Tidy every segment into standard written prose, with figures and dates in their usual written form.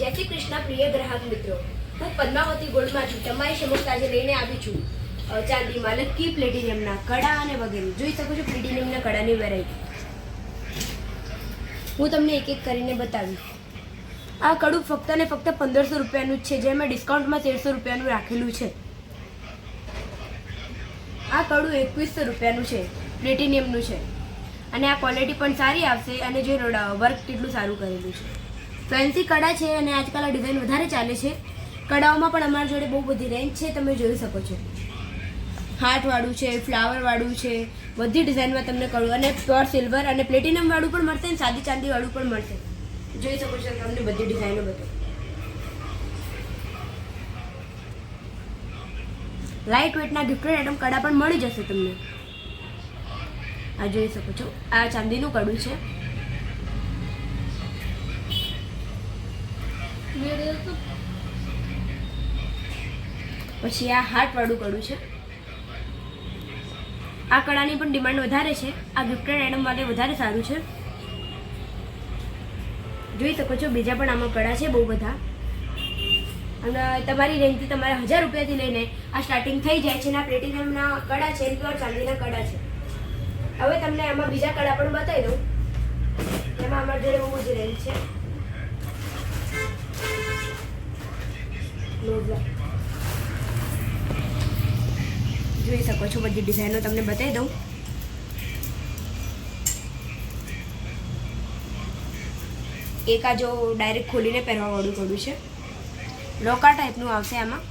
જય શ્રી કૃષ્ણ પ્રિય ગ્રાહક મિત્રો, હું પદ્માવતી ગોલ્ડમાંથી તમારી સમક્ષ આજે લઈને આવી છું ચાંદીમાં લકી પ્લેટિનિયમના કડા અને વગેરે. જોઈ શકો છો પ્લેટિનિયમના કડાની વેરાયટી. હું તમને એક એક કરીને બતાવીશ. આ કડું ફક્ત ને ફક્ત 1500 રૂપિયાનું જ છે, જેમાં ડિસ્કાઉન્ટમાં 1300 રૂપિયાનું રાખેલું છે. આ કડું 2100 રૂપિયાનું છે, પ્લેટિનિયમનું છે અને આ ક્વોલિટી પણ સારી આવશે અને જે વર્ક કેટલું સારું કરેલું છે. ફેન્સી કડા છે અને આજકાલ આ ડિઝાઇન વધારે ચાલે છે. કડાઓમાં પણ અમારી જોડે બહુ બધી રેન્જ છે, તમે જોઈ શકો છો. હાર્ટવાળું છે, ફ્લાવરવાળું છે, બધી ડિઝાઇનમાં તમને કડું અને પ્યોર સિલ્વર અને પ્લેટિનમવાળું પણ મળશે અને સાદી ચાંદીવાળું પણ મળશે. જોઈ શકો છો તમને બધી ડિઝાઇનો બતાવો. લાઇટ વેટના ગિફ્ટેડ આઇટમ કડા પણ મળી જશે તમને. આ જોઈ શકો છો, આ ચાંદીનું કડું છે. પછી આ હાર્ટવાળું કડું છે. આ કડાની પણ ડિમાન્ડ વધારે છે. આ ગિફ્ટેડ આઇટમ માટે વધારે સારું છે. જોઈ શકો છો બીજા પણ આમાં કડા છે બહુ બધા અને તમારી રેન્જથી તમારે 1000 રૂપિયાથી લઈને આ સ્ટાર્ટિંગ થઈ જાય છે. આ પ્લેટિનમના કડા છે, પ્યોર ચાંદીના કડા છે. હવે તમને આમાં બીજા કડા પણ બતાવી દઉં. એમાં અમારી જોડે બહુ જ રેન્જ છે. જોઈ શકો છો બધી ડિઝાઇનો તમને બતાવી દઉં. એક આ જો ડાયરેક્ટ ખોલીને પહેરવાવાળું કડું છે, લોકા ટાઈપનું આવશે. આમાં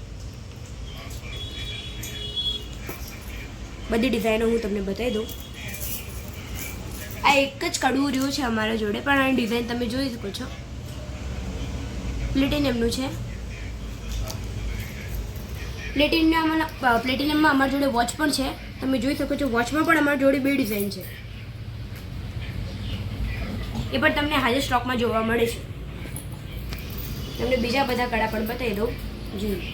બધી ડિઝાઇનો હું તમને બતાવી દઉં. આ એક જ કડવું રહ્યું છે અમારા જોડે, પણ આની ડિઝાઇન તમે જોઈ શકો છો. પ્લેટિનિયમનું છે. પ્લેટિનિયમમાં અમારી જોડે વોચ પણ છે, તમે જોઈ શકો છો. વોચમાં પણ અમારી જોડે 2 ડિઝાઇન છે, એ પણ તમને હાજર સ્ટોકમાં જોવા મળે છે. તમને બીજા બધા કડા પણ બતાવી દઉં. જોઈએ,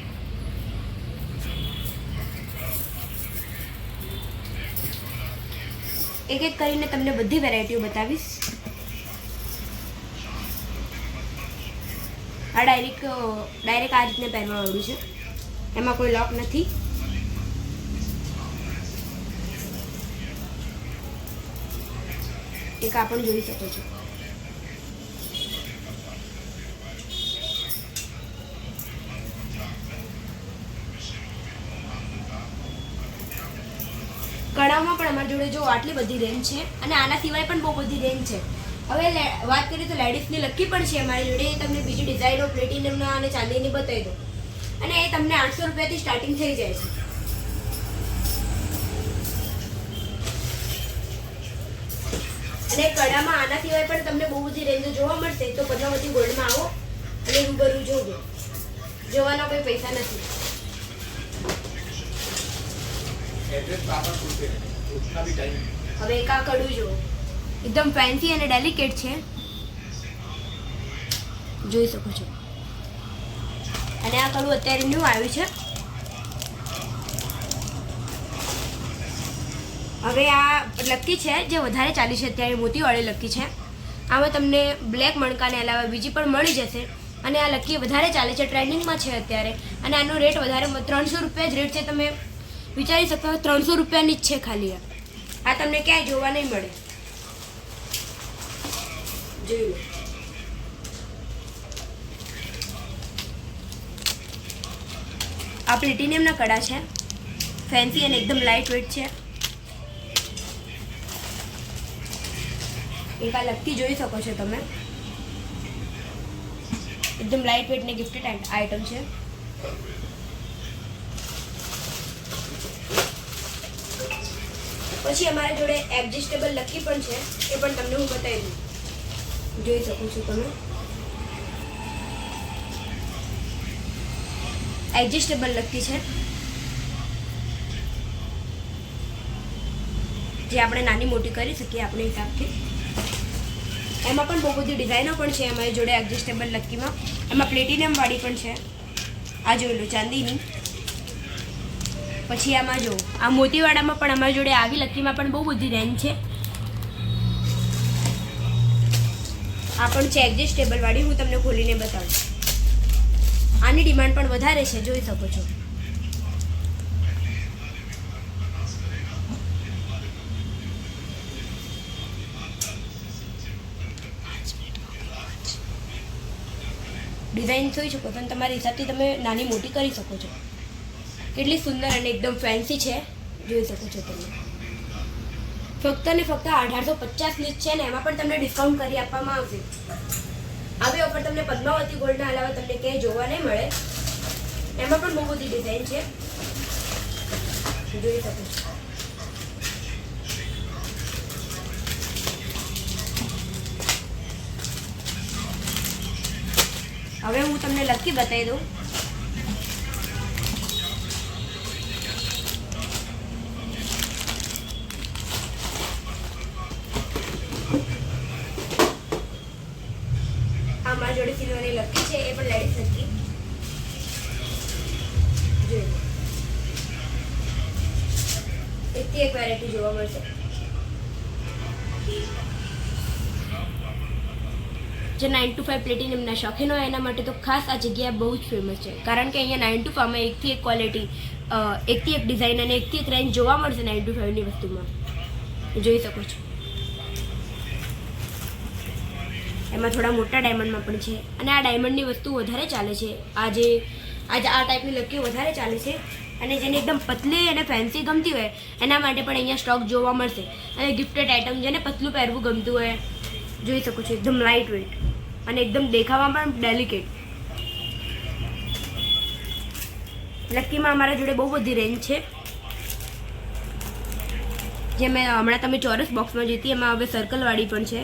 એક એક કરીને તમને બધી વેરાયટીઓ બતાવીશ. આ ડાયરેક્ટ આ રીતને પહેરવાવાળું છે, એમાં કોઈ લોક નથી. એક આ પણ જોઈ શકો છો. કડામાં પણ અમારી જોડે જો આટલી બધી રેન્જ છે અને આના સિવાય પણ બહુ બધી રેન્જ છે. હવે વાત કરીએ તો લેડીઝની લકી પણ છે અમારી જોડે. તમને બીજી ડિઝાઇનો પ્લેટિનમના અને ચાંદીની બતાવી દો અને એ તમને 800 રૂપિયાથી સ્ટાર્ટિંગ થઈ જાય છે. અને કડામાં આના સિવાય પણ તમને બહુ બધી રેન્જો જોવા મળશે. તો પદ્માવતી ગોલ્ડમાં આવો અને રૂબરૂ જોજો, જોવાના કોઈ પૈસા નથી. હવે એક આ કડું જો એકદમ ફેન્સી અને ડેલિકેટ છે, જોઈ શકો છો. અને આ કડું અત્યારે ન્યૂ આવ્યું છે. હવે આ લકી છે જે વધારે ચાલી છે અત્યારે, મોતીવાળી લકી છે. આમાં તમને બ્લેક મણકાને અલાવા બીજી પણ મળી જશે. અને આ લકી વધારે ચાલે છે, ટ્રેન્ડિંગમાં છે અત્યારે. અને આનો રેટ વધારે 300 રૂપિયા જ રેટ છે. તમે વિચારી શકો 300 રૂપિયાની જ છે ખાલી. આ તમને ક્યાંય જોવા નહીં મળે. જોઈ લો. આ પ્લેટિનિયમના કડા છે, ફેન્સી અને એકદમ લાઇટ વેટ છે. એક આ લકી જોઈ શકો છો તમે, એકદમ લાઇટ વેટ ને ગિફ્ટેડ આઇટમ છે. પછી અમારા જોડે એડજસ્ટેબલ લકી પણ છે, એ પણ તમને હું બતાવી દઉં. જોઈ શકો છો તમે, એડજસ્ટેબલ લકી છે જે આપણે નાની મોટી કરી શકીએ આપણે હિસાબથી. એમાં પણ બહુ બધી ડિઝાઇનો પણ છે અમારી જોડે એડજસ્ટેબલ લકીમાં. એમાં પ્લેટિનિયમ વાળી પણ છે. આ જોઈ લો ચાંદીની. પછી આમાં જો આ મોતીવાડામાં પણ અમારી જોડે આવી લકીમાં પણ બહુ બધી રેન્જ છે. આ પણ છે એડજસ્ટેબલ વાળી, હું તમને ખોલીને બતાવું. આની ડિમાન્ડ પણ વધારે છે, જોઈ શકો છો. ડિઝાઇન જોઈ શકો છો અને તમારી હિસાબથી તમે નાની મોટી કરી શકો છો. કેટલી સુંદર અને એકદમ ફેન્સી છે, જોઈ શકો છો તમે. ફક્ત ને ફક્ત 1850ની જ છે ને એમાં પણ તમને ડિસ્કાઉન્ટ કરી આપવામાં આવશે. આવી ઓફર તમને પદ્માવતી ગોલ્ડના અલાવા તમને ક્યાંય જોવા નહીં મળે. એમાં પણ બહુ બધી ડિઝાઇન છે, જોઈ શકો છો. હવે હું તમને લકી બતાવી દઉં. આ મારા જોડે સિલ્વરની લકી છે, એ પણ લેડીઝ લકી. જોઈ એકથી એક વેરાયટી જોવા મળશે. જે 9 to 5 પ્લેટિનમના શોખીન હોય એના માટે તો ખાસ આ જગ્યા બહુ જ ફેમસ છે, કારણ કે અહીંયા 9 to 5માં એકથી એક ક્વોલિટી, એકથી એક ડિઝાઇન અને એકથી એક રેન્જ જોવા મળશે 9 to 5ની વસ્તુમાં, જોઈ શકો છો. એમાં થોડા મોટા ડાયમંડમાં પણ છે અને આ ડાયમંડની વસ્તુ વધારે ચાલે છે. આજે આ ટાઈપની લકીઓ વધારે ચાલે છે અને જેને એકદમ પતલી અને ફેન્સી ગમતી હોય એના માટે પણ અહીંયા સ્ટોક જોવા મળશે. અને ગિફ્ટેડ આઇટમ જેને પતલું પહેરવું ગમતું હોય, જોઈ શકો છો. એકદમ લાઇટ વેઇટ અને એકદમ દેખાવામાં પણ ડેલિકેટ. લકીમાં અમારા જોડે બહુ બધી રેન્જ છે. જે મેં હમણાં તમે ચોરસ બોક્સમાં જીતી, એમાં હવે સર્કલવાળી પણ છે.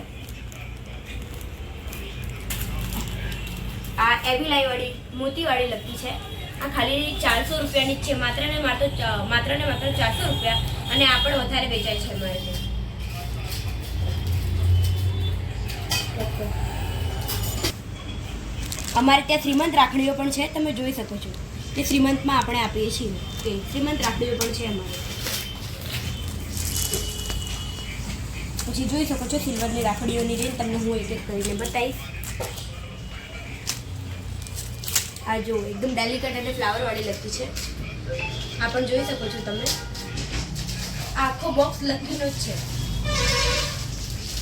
આ એવી લાઈવાળી મોતીવાળી લકી છે. આ ખાલી 400 રૂપિયાની જ છે, માત્ર ને માત્ર 400 રૂપિયા. અને આ પણ વધારે વેચાય છે અમારે ત્યાં. અમારે ત્યાં શ્રીમંત રાખડીઓ પણ છે, તમે જોઈ શકો છો. કે શ્રીમંતમાં આપણે આપીએ છીએ કે શ્રીમંત રાખડીઓ પણ છે અમારે. પછી જોઈ શકો છો સિલ્વરની રાખડીઓની રેન્જ તમને હું એક એક કરીને બતાવીશ. આ જો એકદમ ડેલિકેટ અને ફ્લાવરવાળી લકી છે. આ પણ જોઈ શકો છો તમે. આખો બોક્સ લકીનો જ છે.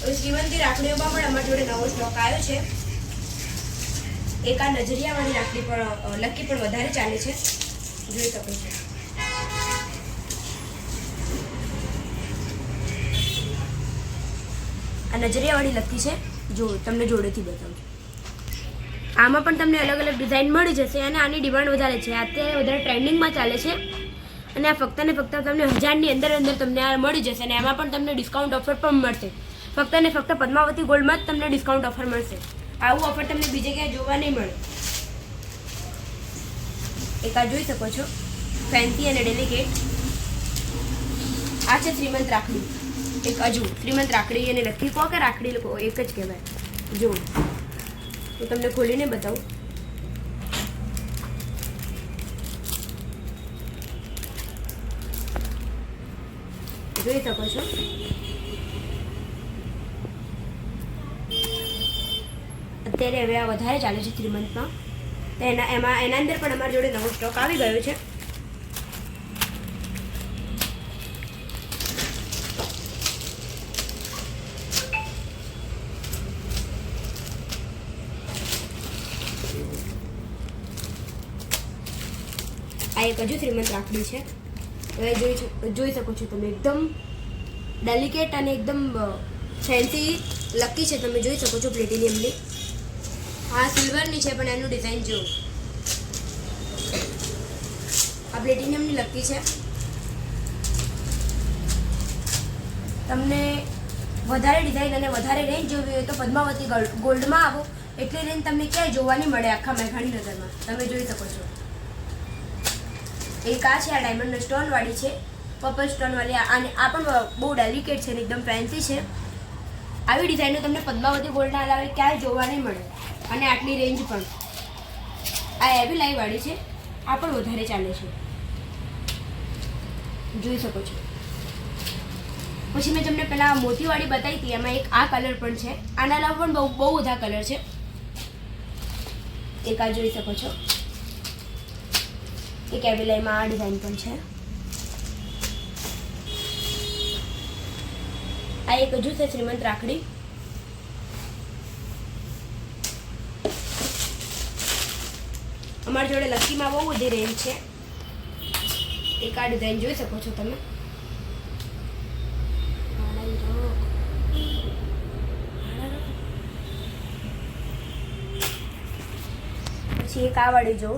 હવે શ્રીમંતી રાખડીઓમાં પણ અમારી જોડે નવો સ્ટોક આવ્યો છે. એક આ નજરિયાવાળી રાખડી પણ લકી પણ વધારે ચાલે છે, જોઈ શકો છો. આ નજરિયાવાળી લકી છે, જો તમને જોડેથી બતાવું. આમાં પણ તમને અલગ અલગ ડિઝાઇન મળી જશે અને આની ડિમાન્ડ વધારે છે. અત્યારે વધારે ટ્રેન્ડિંગમાં ચાલે છે અને આ ફક્ત ને ફક્ત તમને 1000ની અંદર તમને આ મળી જશે. અને એમાં પણ તમને ડિસ્કાઉન્ટ ઓફર પણ મળશે. ફક્ત ને ફક્ત પદ્માવતી ગોલ્ડમાં જ તમને ડિસ્કાઉન્ટ ઓફર મળશે. આવું ઓફર તમને બીજે ક્યાંય જોવા નહીં મળે. એક આ જોઈ શકો છો, ફેન્સી અને ડેલિકેટ. આ છે શ્રીમંત રાખડી. એક હજુ શ્રીમંત રાખડી અને લકી કહો કે રાખડી લોકો એક જ કહેવાય. જો હું તમને ખોલીને બતાવું. જોઈ શકો છો. અત્યારે હવે આ વધારે ચાલે છે શ્રીમંતમાં. તો એના અંદર પણ અમારી જોડે નવો સ્ટોક આવી ગયો છે. આ એક હજુ શ્રીમંત રાખડી છે. હવે જોઈ શકો છો તમે. એકદમ ડેલિકેટ અને એકદમ ફેન્સી લકી છે, તમે જોઈ શકો છો. પ્લેટિનિયમની આ સિલ્વરની છે પણ એનું ડિઝાઇન જુઓ. આ પ્લેટિનિયમની લકી છે. તમને વધારે ડિઝાઇન અને વધારે રેન્જ જોવી હોય તો પદ્માવતી ગોલ્ડમાં આવો. એટલી રેન્જ તમને ક્યાંય જોવા નહીં મળે આખા મેઘાણી નગરમાં, તમે જોઈ શકો છો. એક આ છે, આ ડાયમંડ સ્ટોનવાળી છે, પર્પલ સ્ટોનવાળી. અને આ પણ બહુ ડેલિકેટ છે ને એકદમ ફેન્સી છે. આવી ડિઝાઇનો તમને પદ્માવતી ગોલ્ડના અલાવે ક્યાંય જોવા નહીં મળે. અને આટલી રેન્જ પણ. આ એવી લાઈવાળી છે, આ પણ વધારે ચાલે છે, જોઈ શકો છો. પછી મેં તમને પહેલાં મોતીવાળી બતાવી હતી, એમાં એક આ કલર પણ છે. આના અલાવા પણ બહુ બધા કલર છે. એક આ જોઈ શકો છો. એક એવિલાઈમાં આ ડિઝાઇન પણ છે. આ એક હજુ છે શ્રીમંત રાખડી. અમારી જોડે લકીમાં બહુ બધી રેન્જ છે. એક આ ડિઝાઇન જોઈ શકો છો તમે. પછી એક આ વાળી જો.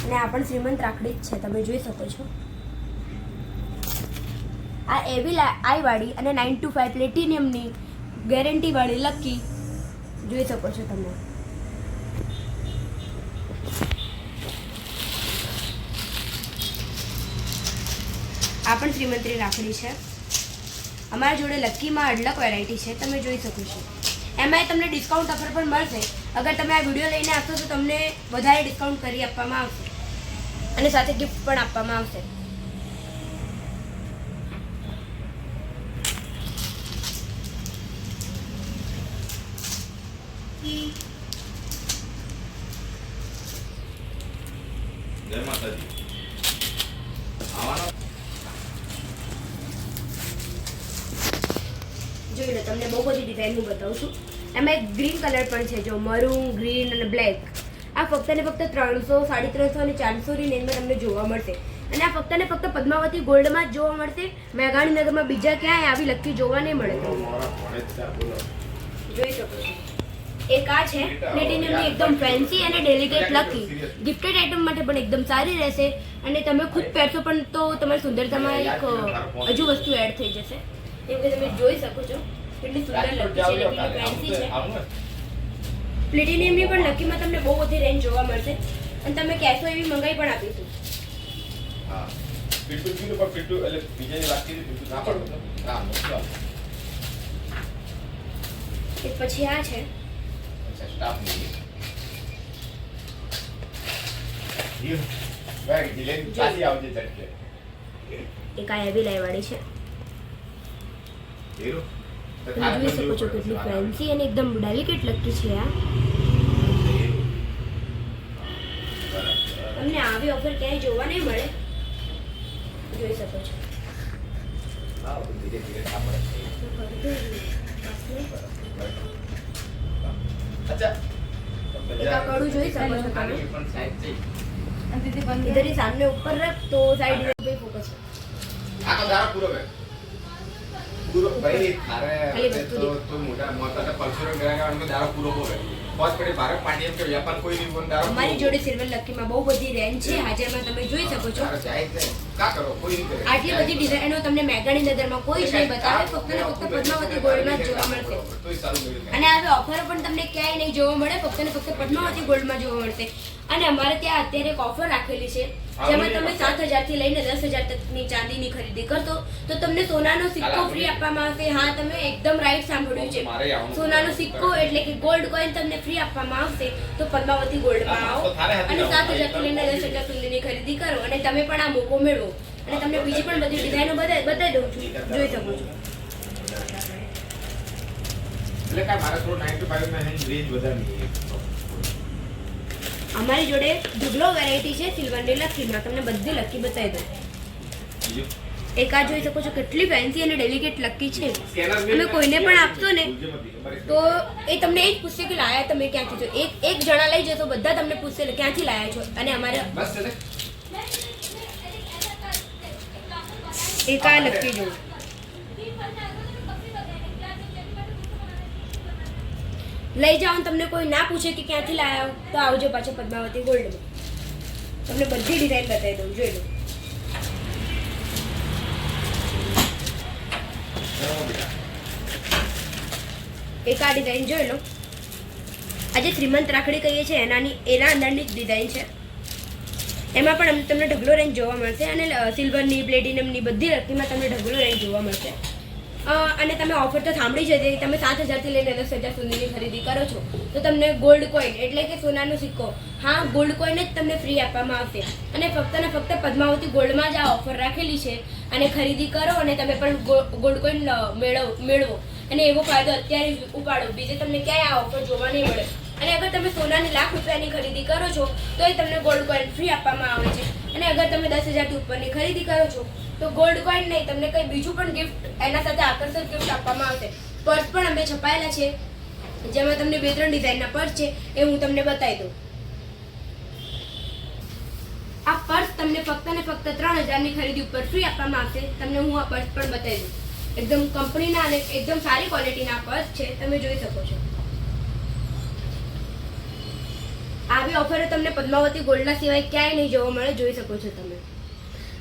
અને આ પણ શ્રીમંત રાખડી જ છે, તમે જોઈ શકો છો. આ એવી આઈ વાળી અને 925 પ્લેટિનિયમની ગેરંટી વાળી લકી જોઈ શકો છો તમે. આ પણ શ્રીમંતની રાખડી છે. અમારા જોડે લકીમાં અઢળક વેરાયટી છે, તમે જોઈ શકો છો. એમાંય તમને ડિસ્કાઉન્ટ ઓફર પણ મળશે. અગર તમે આ વિડીયો લઈને આવશો તો તમને વધારે ડિસ્કાઉન્ટ કરી આપવામાં આવશે અને સાથે ગિફ્ટ પણ આપવામાં આવશે. જય માતાજી. જોઈ લો, તમને બહુ બધી ડિઝાઇન હું બતાવું છું. એમાં એક ગ્રીન કલર પણ છે, જો મરૂન, ગ્રીન અને બ્લેક. આ ફક્ત ને ફક્ત 300, 350 અને 400 ની રેન્જમાં તમને જોવા મળશે. અને આ ફક્ત ને ફક્ત પદ્માવતી ગોલ્ડમાં જ જોવા મળશે. મેઘાણીનગરમાં બીજા ક્યાંય આવી લકી જોવા નહીં મળે. જોઈ શકો છો. એક આ છે પ્લેટિનિયમની એકદમ ફેન્સી અને ડેલિકેટ લકી. ગિફ્ટેડ આઇટમ માટે પણ એકદમ સારી રહેશે અને તમે ખુદ પહેરશો પણ તો તમારી સુંદરતામાં એક હજુ વસ્તુ એડ થઈ જશે. જેમ કે તમે જોઈ શકો છો કેટલી સુંદર લકી છે, કેટલી ફેન્સી છે. પ્લેટિનિયમની પણ લકીમાં તમને બહુ બધી રેન્જ જોવા મળશે અને તમે કહેશો એવી મંગાઈ પણ આપીશું. હા, પીટુ કીધું પણ પીટુ એટલે બીજાની વાત કીધી પીટુ ના પાડો. ના મોકલો. એક પછી આ છે. અચ્છા, સ્ટાફ નહીં. જીવ વેગ ડિલે પાછી આવજે ચડકે. એક આ હેવી લાઈવાળી છે. હીરો તમે જોઈ શકો છો કેટલી ફેન્સી અને એકદમ ડેલિકેટ લકી છે આ. તમને આવી ઓફર ક્યાંય જોવા નહીં મળે. જોઈ શકો છો. હા, ધીરે ધીરે કામ કરે. अच्छा एक आप कड़ू जोई શકો છો તમે. પણ સાઈડ છે इधर ही सामने ऊपर रख तो साइड पे फोकस है. આ તો દારો પૂરો બે પૂરો ભાઈ ખાલી થારે વસ્તુ તો મોટા મોટા પરસુરમ ગયા કે દારો પૂરો હોવે बहुत बड़े भारत पांड्यम के व्यापार कोई नहीं बोल दारो અમારી જોડે સિલ્વર લકીમાં બહુ બધી રેન્જ છે. હાજરમાં તમે જોઈ શકો છો. જાય છે કા કરો કોઈ નહીં કરે. આટલી બધી ડિઝાઇનો તમને મેઘાણી નગરમાં કોઈ જ નહીં બતાવે. ફક્ત ને ફક્ત પદ્માવતી ગોલ્ડમાં જ જોવા મળશે. તોય સારું મળ્યું. અને આવી ઓફરો પણ તમને ક્યાંય નહીં જોવા મળે. ફક્ત ને ફક્ત પદ્માવતી ગોલ્ડમાં જોવા મળશે. અને અમારે ત્યાં અત્યારે એક ઓફર રાખેલી છે જેમાં તમે 7,000 થી લઈને 10,000 તકની ચાંદીની ખરીદી કરશો તો તમને સોનાનો સિક્કો ફ્રી આપવામાં આવશે. હા, તમે એકદમ રાઈટ સાંભળ્યું છે. સોનાનો સિક્કો એટલે કે ગોલ્ડ કોઈન તમને ફ્રી આપવામાં આવશે. તો પદ્માવતી ગોલ્ડમાં આવો અને 7,000 થી લઈને 10,000 સુધીની ખરીદી કરો અને તમે પણ આ મોકો મેળવો. અને તમને બીજી પણ બધી ડિઝાઇનો બતાવી દઉં છું, જોઈ શકો છો. એટલે કે મારે થોડો 9 to 5 માં રેન્જ વધારવી છે. અમારી જોડે ઢગલો વેરાયટી છે સિલ્વરની લકીમાં. તમને બધી લકી બતાવી દઉં. બીજું એક આ જોઈ શકો છો કેટલી ફેન્સી અને ડેલિકેટ લકી છે. તમે કોઈને પણ આપશો ને તો એ તમને એ જ પૂછશે કે લાયા તમે ક્યાંથી છો. એક જણા લઈ જશો બધા તમને પૂછશે ક્યાંથી લાયા છો. અને અમારે બસ ચલે એક આ લકી જો લઈ જાઓ. તમને કોઈ ના પૂછે કે ક્યાંથી લાયા તો આવજો પાછો પદ્માવતી ગોલ્ડમાં. તમને બધી ડિઝાઇન બતાવી દઉં, જોઈ લો. એક આ ડિઝાઇન જોઈ લો. આજે શ્રીમંત રાખડી કહીએ છીએ એના અંદરની જ ડિઝાઇન છે. એમાં પણ તમને ઢગલો રેન્જ જોવા મળશે અને સિલ્વરની પ્લેટિનમની બધી લકીમાં તમને ઢગલો રેન્જ જોવા મળશે. અને તમે ઓફર તો સાંભળી છે. તમે 7,000 થી લઈને 10,000 સુધીની ખરીદી કરો છો તો તમને ગોલ્ડ કોઈન એટલે કે સોનાનો સિક્કો, હા ગોલ્ડ કોઈન જ તમને ફ્રી આપવામાં આવશે. અને ફક્ત ને ફક્ત પદ્માવતી ગોલ્ડમાં જ આ ઓફર રાખેલી છે. અને ખરીદી કરો અને તમે પણ ગોલ્ડ કોઈન મેળવો. અને એવો ફાયદો અત્યારે જ ઉપાડો, બીજે તમને ક્યાંય આ ઓફર જોવા નહીં મળે. અને અગર તમે સોનાની લાખ રૂપિયાની ખરીદી કરો છો તો એ તમને ગોલ્ડ કોઈન ફ્રી આપવામાં આવે છે. અને અગર તમે 10,000થી ઉપરની ખરીદી કરો છો તો ગોલ્ડ કોઈન નહીં, તમને કંઈ બીજું પણ ગિફ્ટ એના સાથે આકર્ષક ગિફ્ટ આપવામાં આવશે. પર્સ પણ અમે છપાયેલા છે, જેમાં તમને 2-3 ડિઝાઇનના પર્સ છે, એ હું તમને બતાવી દઉં. આ પર્સ તમને ફક્ત ને ફક્ત 3,000ની ખરીદી ઉપર ફ્રી આપવામાં આવશે. તમને હું આ પર્સ પણ બતાવી દઉં. એકદમ કંપનીના અને એકદમ સારી ક્વોલિટીના પર્સ છે, તમે જોઈ શકો છો. આવી ઓફર તમને પદ્માવતી ગોલ્ડના સિવાય ક્યાંય નહીં જોવા મળે, જોઈ શકો છો તમે.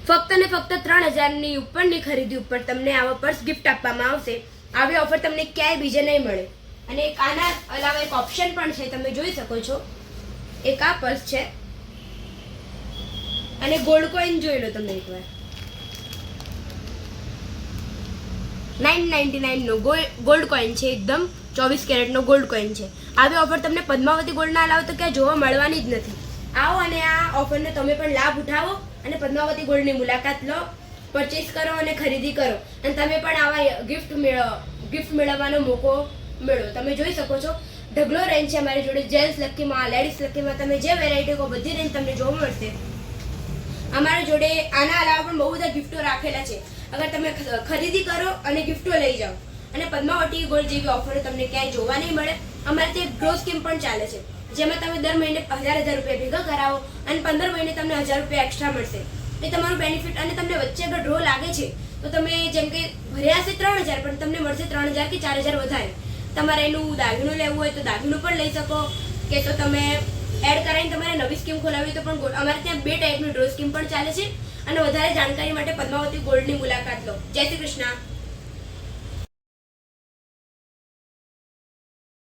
ફક્ત ને ફક્ત 3,000ની ઉપરની ખરીદી ઉપર તમને આવા પર્સ ગિફ્ટ આપવામાં આવશે. આવી ઓફર તમને ક્યાંય બીજે નહીં મળે. અને એક આના અલાવા એક ઓપ્શન પણ છે, તમે જોઈ શકો છો. એક આ પર્સ છે અને ગોલ્ડ કોઈન જોઈ લો તમે એકવાર. 999 નો ગોલ્ડ કોઈન છે, એકદમ 24 કેરેટનો ગોલ્ડ કોઈન છે. આવી ઓફર તમને પદ્માવતી ગોલ્ડના અલાવા તો ક્યાંય જોવા મળવાની જ નથી. આવો અને આ ઓફરનો તમે પણ લાભ ઉઠાવો અને પદ્માવતી ગોલ્ડની મુલાકાત લો, પરચેસ કરો અને ખરીદી કરો. અને તમે પણ આવા ગિફ્ટ મેળવવાનો મોકો મેળવો. તમે જોઈ શકો છો ઢગલો રેન્જ છે અમારી જોડે. જેન્ટ્સ લક્કીમાં, લેડીઝ લક્કીમાં તમે જે વેરાયટી કહો બધી રેન્જ તમને જોવા મળશે. અમારા જોડે આના અલાવા પણ બહુ બધા ગિફ્ટો રાખેલા છે. અગર તમે ખરીદી કરો અને ગિફ્ટો લઈ જાઓ અને પદ્માવતી ગોલ્ડ જેવી ઓફરો તમને ક્યાંય જોવા નહીં મળે. અમારે ત્યાં ગ્રો સ્કીમ પણ ચાલે છે, જેમાં તમે દર મહિને 1,000 રૂપિયા ભેગા કરાવો અને 15 મહિને તમને 1,000 રૂપિયા એક્સ્ટ્રા મળશે. એ તમારું બેનિફિટ. અને તમને વચ્ચે અગર ડ્રો લાગે છે તો તમે જેમ કે ભર્યા હશે 3,000 પણ તમને મળશે 3,000 કે 4,000 વધારે. તમારે એનું દાગીનું લેવું હોય તો દાગીનું પણ લઈ શકો, કે તો તમે એડ કરાવીને તમારે નવી સ્કીમ ખોલાવી તો પણ અમારે ત્યાં 2 ટાઈપની ડ્રો સ્કીમ પણ ચાલે છે. અને વધારે જાણકારી માટે પદ્માવતી ગોલ્ડની મુલાકાત લો. જય શ્રી કૃષ્ણ.